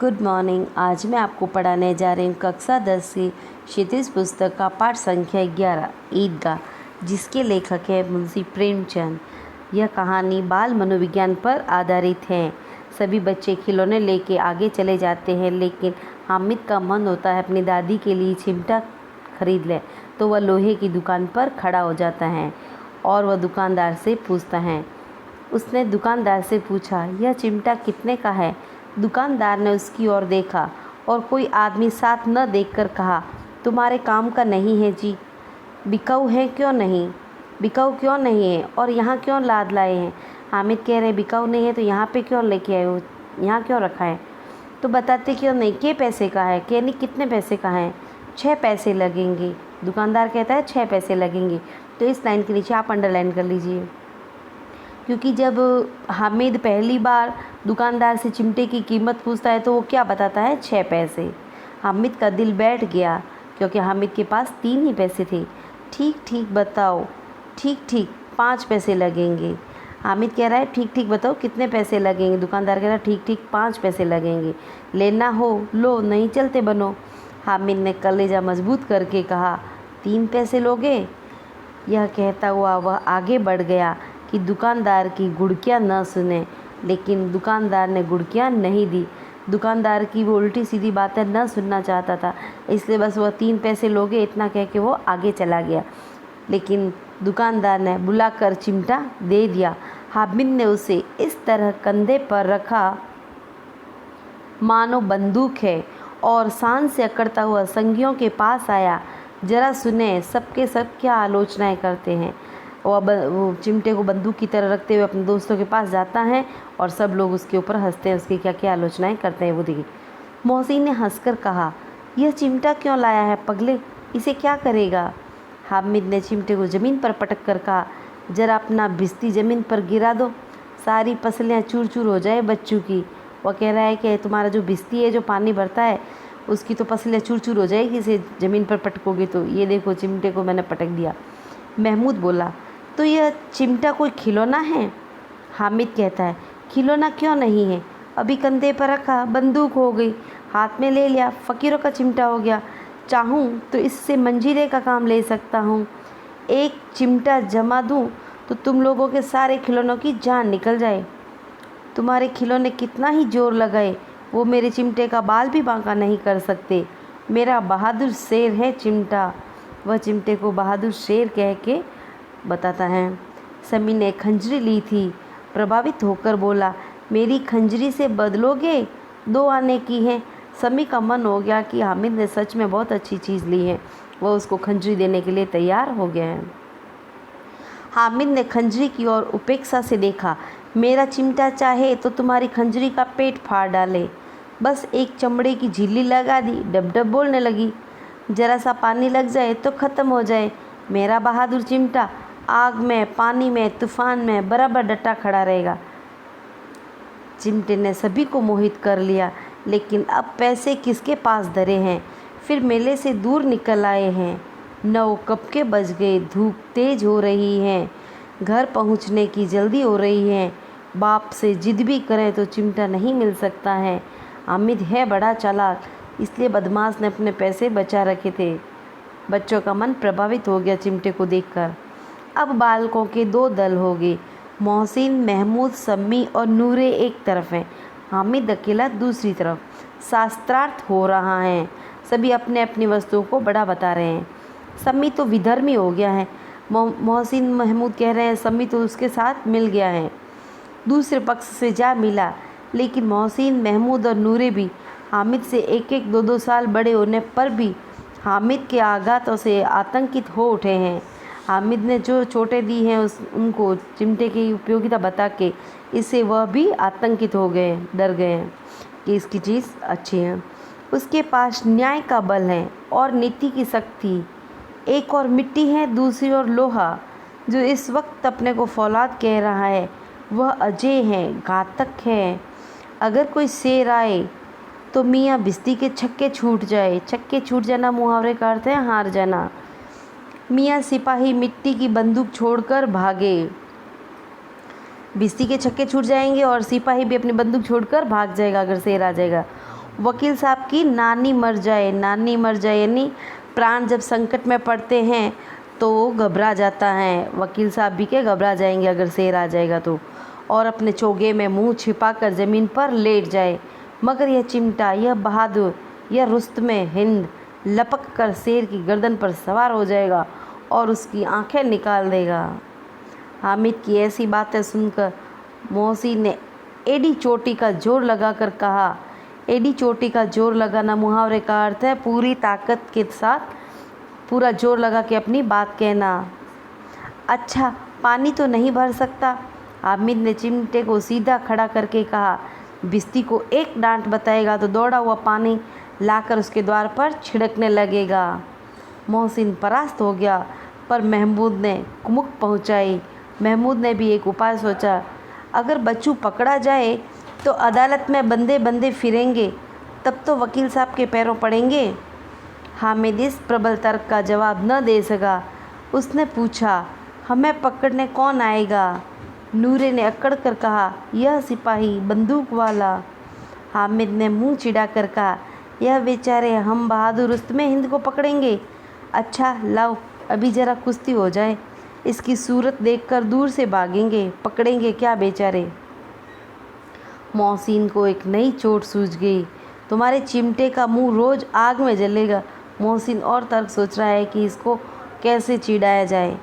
Good morning. आज मैं आपको पढ़ाने जा रही हूँ कक्षा 10 की क्षितिज पुस्तक का पाठ संख्या 11 ईदगाह, जिसके लेखक है मुंशी प्रेमचंद। यह कहानी बाल मनोविज्ञान पर आधारित है। सभी बच्चे खिलौने लेके आगे चले जाते हैं, लेकिन हामिद का मन होता है अपनी दादी के लिए चिमटा खरीद ले। तो वह लोहे की दुकान पर खड़ा हो जाता है और वह दुकानदार से पूछता है। उसने दुकानदार से पूछा, यह चिमटा कितने का है? दुकानदार ने उसकी ओर देखा और कोई आदमी साथ न देखकर कहा, तुम्हारे काम का नहीं है जी। बिकाऊ है क्यों नहीं? बिकाऊ क्यों नहीं है और यहाँ क्यों लाद लाए हैं? हामिद कह रहे, बिकाऊ नहीं है तो यहाँ पे क्यों लेके आए हो, यहाँ क्यों रखा है? तो बताते क्यों नहीं? के पैसे का है? के नहीं, कितने पैसे का है? 6 पैसे लगेंगे। दुकानदार कहता है 6 पैसे लगेंगे। तो इस लाइन के नीचे आप अंडरलाइन कर लीजिए, क्योंकि जब हामिद पहली बार दुकानदार से चिमटे की कीमत पूछता है तो वो क्या बताता है? 6 पैसे। हामिद का दिल बैठ गया, क्योंकि हामिद के पास 3 ही पैसे थे। ठीक ठीक बताओ। ठीक ठीक 5 पैसे लगेंगे। हामिद कह रहा है, ठीक ठीक बताओ कितने पैसे लगेंगे? दुकानदार कह रहा है, ठीक ठीक 5 पैसे लगेंगे। लेना हो लो, नहीं चलते बनो। हामिद ने कलेजा मजबूत करके कहा, 3 पैसे लोगे? यह कहता हुआ वह आगे बढ़ गया कि दुकानदार की गुड़कियाँ न सुने, लेकिन दुकानदार ने गुड़कियाँ नहीं दी। दुकानदार की वो उल्टी सीधी बातें न सुनना चाहता था, इसलिए बस वह 3 पैसे लोगे इतना कह के वो आगे चला गया। लेकिन दुकानदार ने बुलाकर चिमटा दे दिया। हामिद ने उसे इस तरह कंधे पर रखा मानो बंदूक है और शान से अकड़ता हुआ संगियों के पास आया। जरा सुने, सबके सब क्या आलोचनाएं करते हैं। वो चिमटे को बंदूक की तरह रखते हुए अपने दोस्तों के पास जाता है और सब लोग उसके ऊपर हंसते हैं, उसकी क्या क्या आलोचनाएं करते हैं वो देखिए। मोहसिन ने हंसकर कहा, यह चिमटा क्यों लाया है पगले, इसे क्या करेगा? हामिद ने चिमटे को ज़मीन पर पटक कर कहा, जरा अपना भिस्ती ज़मीन पर गिरा दो, सारी पसलियाँ चूर चूर हो जाए बच्चों की। वह कह रहा है कि तुम्हारा जो भिस्ती है, जो पानी भरता है, उसकी तो पसलियाँ चूर चूर हो जाएगी इसे ज़मीन पर पटकोगे तो। ये देखो चिमटे को मैंने पटक दिया। महमूद बोला, तो यह चिमटा कोई खिलौना है? हामिद कहता है, खिलौना क्यों नहीं है, अभी कंधे पर रखा बंदूक हो गई, हाथ में ले लिया फ़कीरों का चिमटा हो गया। चाहूँ तो इससे मंजीरे का काम ले सकता हूँ। एक चिमटा जमा दूँ तो तुम लोगों के सारे खिलौनों की जान निकल जाए। तुम्हारे खिलौने कितना ही जोर लगाए, वो मेरे चिमटे का बाल भी बांका नहीं कर सकते। मेरा बहादुर शेर है चिमटा। वह चिमटे को बहादुर शेर कह के बताता है। समी ने खंजरी ली थी, प्रभावित होकर बोला, मेरी खंजरी से बदलोगे? 2 आने की है। समी का मन हो गया कि हामिद ने सच में बहुत अच्छी चीज़ ली है, वह उसको खंजरी देने के लिए तैयार हो गया है। हामिद ने खंजरी की ओर उपेक्षा से देखा। मेरा चिमटा चाहे तो तुम्हारी खंजरी का पेट फाड़ डाले। बस एक चमड़े की झिल्ली लगा दी, डब डब बोलने लगी। जरा सा पानी लग जाए तो ख़त्म हो जाए। मेरा बहादुर चिमटा आग में, पानी में, तूफान में बराबर डटा खड़ा रहेगा। चिमटे ने सभी को मोहित कर लिया, लेकिन अब पैसे किसके पास धरे हैं? फिर मेले से दूर निकल आए हैं। 9 कब के बज गए, धूप तेज हो रही है, घर पहुंचने की जल्दी हो रही है। बाप से जिद भी करें तो चिमटा नहीं मिल सकता है। हामिद है बड़ा चालाक, इसलिए बदमाश ने अपने पैसे बचा रखे थे। बच्चों का मन प्रभावित हो गया चिमटे को देखकर। अब बालकों के 2 दल हो गए। मोहसिन, महमूद, सम्मी और नूरे एक तरफ हैं, हामिद अकेला दूसरी तरफ। शास्त्रार्थ हो रहा है, सभी अपने अपनी वस्तुओं को बड़ा बता रहे हैं। सम्मी तो विधर्मी हो गया है। मोहसिन, महमूद कह रहे हैं सम्मी तो उसके साथ मिल गया है, दूसरे पक्ष से जा मिला। लेकिन मोहसिन, महमूद और नूरे भी हामिद से 1-1, 2-2 साल बड़े होने पर भी हामिद के आघातों से आतंकित हो उठे हैं। हामिद ने जो चोटें दी हैं उनको चिमटे की उपयोगिता बता के इससे वह भी आतंकित हो गए, डर गए हैं कि इसकी चीज़ अच्छी है। उसके पास न्याय का बल है और नीति की शक्ति। एक और मिट्टी है, दूसरी ओर लोहा। जो इस वक्त अपने को फौलाद कह रहा है वह अजय है, घातक है। अगर कोई शेर आए तो मियाँ भिस्ती के छक्के छूट जाए। छक्के छूट जाना मुहावरे का अर्थ है हार जाना। मियाँ सिपाही मिट्टी की बंदूक छोड़कर भागे। भिस्ती के छक्के छूट जाएंगे और सिपाही भी अपनी बंदूक छोड़कर भाग जाएगा अगर शेर आ जाएगा। वकील साहब की नानी मर जाए। नानी मर जाए यानी प्राण जब संकट में पड़ते हैं तो वो घबरा जाता है। वकील साहब भी के घबरा जाएंगे अगर शेर आ जाएगा तो, और अपने चोगे में मुंह छिपाकर ज़मीन पर लेट जाए। मगर यह चिमटा, यह बहादुर, यह रुस्तमे हिंद लपक कर शेर की गर्दन पर सवार हो जाएगा और उसकी आंखें निकाल देगा। हामिद की ऐसी बातें सुनकर मोहसिन ने एडी चोटी का जोर लगाकर कहा। एडी चोटी का जोर लगाना मुहावरे का अर्थ है पूरी ताकत के साथ पूरा जोर लगा के अपनी बात कहना। अच्छा, पानी तो नहीं भर सकता? हामिद ने चिमटे को सीधा खड़ा करके कहा। बिस्ती को एक डांट बताएगा तो दौड़ा हुआ पानी लाकर उसके द्वार पर छिड़कने लगेगा। मोहसिन परास्त हो गया, पर महमूद ने कुमुक पहुंचाई। महमूद ने भी एक उपाय सोचा। अगर बच्चू पकड़ा जाए तो अदालत में बंदे बंदे फिरेंगे, तब तो वकील साहब के पैरों पड़ेंगे। हामिद इस प्रबल तर्क का जवाब न दे सका। उसने पूछा, हमें पकड़ने कौन आएगा? नूरे ने अकड़ कर कहा, यह सिपाही बंदूक वाला। हामिद ने मुंह चिढ़ाकर कहा, यह बेचारे हम बहादुर रुस्तमे हिंद को पकड़ेंगे। अच्छा लाओ, अभी ज़रा कुश्ती हो जाए, इसकी सूरत देखकर दूर से भागेंगे, पकड़ेंगे क्या बेचारे। मोहसिन को एक नई चोट सूझ गई। तुम्हारे चिमटे का मुंह रोज़ आग में जलेगा। मोहसिन और तर्क सोच रहा है कि इसको कैसे चिढ़ाया जाए।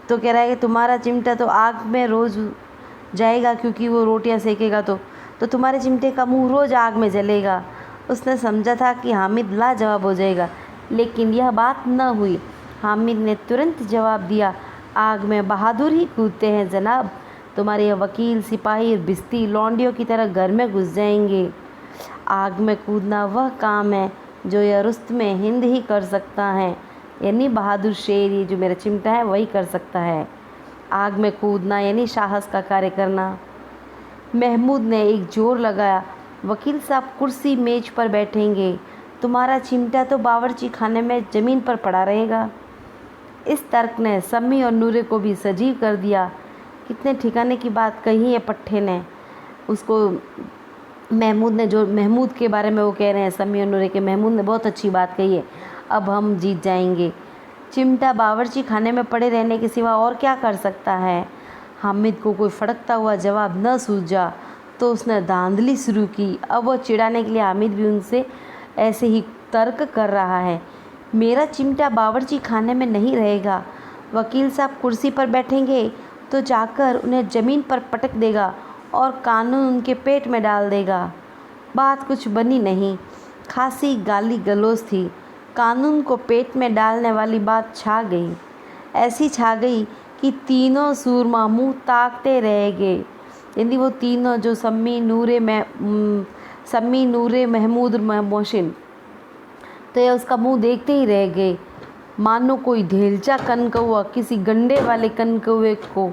तो कह रहा है कि तुम्हारा चिमटा तो आग में रोज़ जाएगा क्योंकि वो रोटियां सेकेगा, तो तुम्हारे चिमटे का मुंह रोज़ आग में जलेगा। उसने समझा था कि हामिद लाजवाब हो जाएगा, लेकिन यह बात न हुई। हामिद ने तुरंत जवाब दिया, आग में बहादुर ही कूदते हैं जनाब। तुम्हारे यह वकील, सिपाही, बिस्ती लौंडियों की तरह घर में घुस जाएंगे। आग में कूदना वह काम है जो यह रुस्तमे हिंद ही कर सकता है, यानी बहादुर शेर, ये जो मेरा चिमटा है वही कर सकता है। आग में कूदना यानी साहस का कार्य करना। महमूद ने एक जोर लगाया, वकील साहब कुर्सी मेज पर बैठेंगे, तुम्हारा चिमटा तो बावर्ची खाने में ज़मीन पर पड़ा रहेगा। इस तर्क ने सम्मी और नूरे को भी सजीव कर दिया। कितने ठिकाने की बात कही है पट्टे ने। उसको महमूद ने, जो महमूद के बारे में वो कह रहे हैं सम्मी और नूरे के, महमूद ने बहुत अच्छी बात कही है, अब हम जीत जाएंगे। चिमटा बावर्ची खाने में पड़े रहने के सिवा और क्या कर सकता है। हामिद को कोई फड़कता हुआ जवाब न सूझा तो उसने धांधली शुरू की। अब वो चिढ़ाने के लिए हामिद भी उनसे ऐसे ही तर्क कर रहा है। मेरा चिमटा बावर्ची खाने में नहीं रहेगा। वकील साहब कुर्सी पर बैठेंगे तो जाकर उन्हें ज़मीन पर पटक देगा और कानून उनके पेट में डाल देगा। बात कुछ बनी नहीं, खासी गाली गलौज थी। कानून को पेट में डालने वाली बात छा गई। ऐसी छा गई कि तीनों सूरमा मुँह ताकते रह गए। यानी वो तीनों जो सम्मी, नूरे, महमूद और मोहसिन, तो ये उसका मुंह देखते ही रह गए, मानो कोई ढेलचा कनकौआ किसी गंडे वाले कनकौए को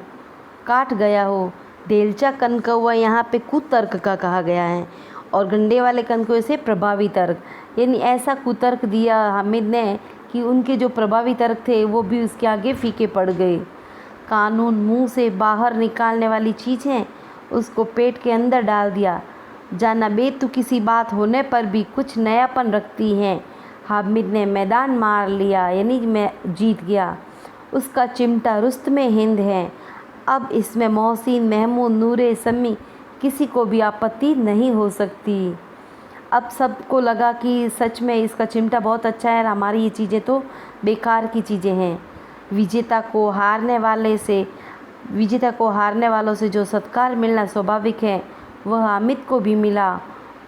काट गया हो। ढेलचा कनकौआ यहाँ पे कुतर्क का कहा गया है और गंडे वाले कनकौए से प्रभावी तर्क, यानी ऐसा कुतर्क दिया हामिद ने कि उनके जो प्रभावी तर्क थे वो भी उसके आगे फीके पड़ गए। कानून मुंह से बाहर निकालने वाली चीज़ है, उसको पेट के अंदर डाल दिया। जाना बेतु किसी बात होने पर भी कुछ नयापन रखती हैं। हामिद ने मैदान मार लिया, यानी मैं जीत गया। उसका चिमटा रुस्तमे हिंद है। अब इसमें मोहसिन, महमूद, नूरे, सम्मी किसी को भी आपत्ति नहीं हो सकती। अब सबको लगा कि सच में इसका चिमटा बहुत अच्छा है, हमारी ये चीज़ें तो बेकार की चीज़ें हैं। विजेता को हारने वालों से जो सत्कार मिलना स्वाभाविक है वह हामिद को भी मिला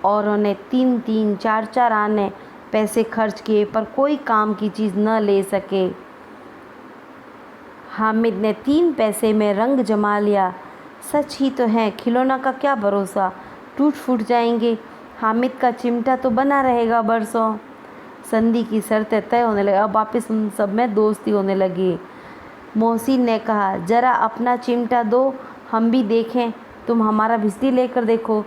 और उन्हें 3-3, 4-4 आने पैसे खर्च किए पर कोई काम की चीज़ न ले सके। हामिद ने 3 पैसे में रंग जमा लिया। सच ही तो है, खिलौना का क्या भरोसा, टूट फूट जाएंगे। हामिद का चिमटा तो बना रहेगा बरसों। संधि की शर्तें तय होने लगी। अब वापस उन सब में दोस्ती होने लगी। मोहसिन ने कहा, ज़रा अपना चिमटा दो, हम भी देखें। तुम हमारा बिस्ती लेकर देखो।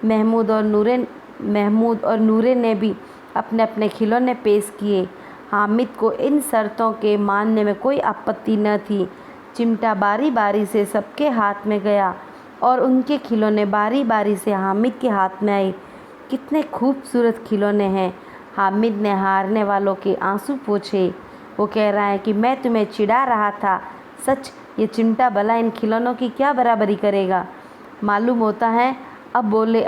महमूद और नूरे ने भी अपने अपने खिलौने पेश किए। हामिद को इन शर्तों के मानने में कोई आपत्ति न थी। चिमटा बारी बारी से सबके हाथ में गया और उनके खिलौने बारी बारी से हामिद के हाथ में आए। कितने खूबसूरत खिलौने हैं। हामिद ने हारने वालों के आंसू पोंछे। वो कह रहा है कि मैं तुम्हें चिढ़ा रहा था, सच ये चिमटा भला इन खिलौनों की क्या बराबरी करेगा। मालूम होता है अब बोले।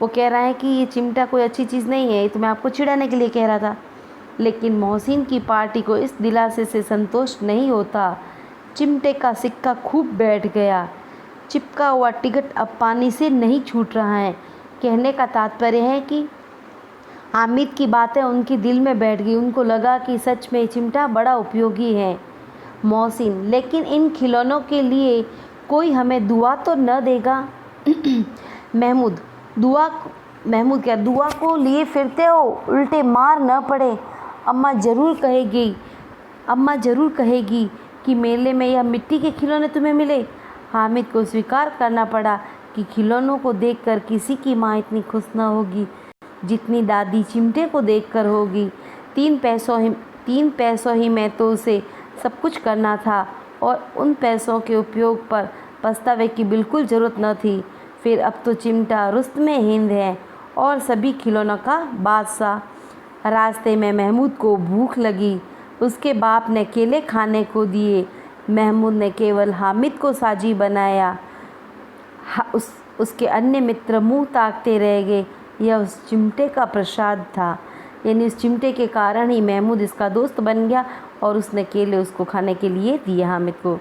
वो कह रहा है कि ये चिमटा कोई अच्छी चीज़ नहीं है, ये तो मैं आपको चिढ़ाने के लिए कह रहा था। लेकिन मोहसिन की पार्टी को इस दिलासे से संतोष नहीं होता। चिमटे का सिक्का खूब बैठ गया। चिपका हुआ टिकट अब पानी से नहीं छूट रहा है। कहने का तात्पर्य है कि हामिद की बातें उनके दिल में बैठ गई। उनको लगा कि सच में चिमटा बड़ा उपयोगी है। मोहसिन, लेकिन इन खिलौनों के लिए कोई हमें दुआ तो न देगा। महमूद क्या दुआ को लिए फिरते हो, उल्टे मार न पड़े। अम्मा ज़रूर कहेगी कि मेले में यह मिट्टी के खिलौने तुम्हें मिले। हामिद को स्वीकार करना पड़ा कि खिलौनों को देखकर किसी की माँ इतनी खुश न होगी जितनी दादी चिमटे को देखकर होगी। 3 पैसों ही में तो उसे सब कुछ करना था और उन पैसों के उपयोग पर पछतावे की बिल्कुल ज़रूरत न थी। फिर अब तो चिमटा रुस्तमे हिंद है और सभी खिलौनों का बादशाह। रास्ते में महमूद को भूख लगी। उसके बाप ने केले खाने को दिए। महमूद ने केवल हामिद को साजी बनाया। उसके अन्य मित्र मुंह ताकते रह गए। यह उस चिमटे का प्रसाद था, यानी उस चिमटे के कारण ही महमूद इसका दोस्त बन गया और उसने केले उसको खाने के लिए दिए हामिद को।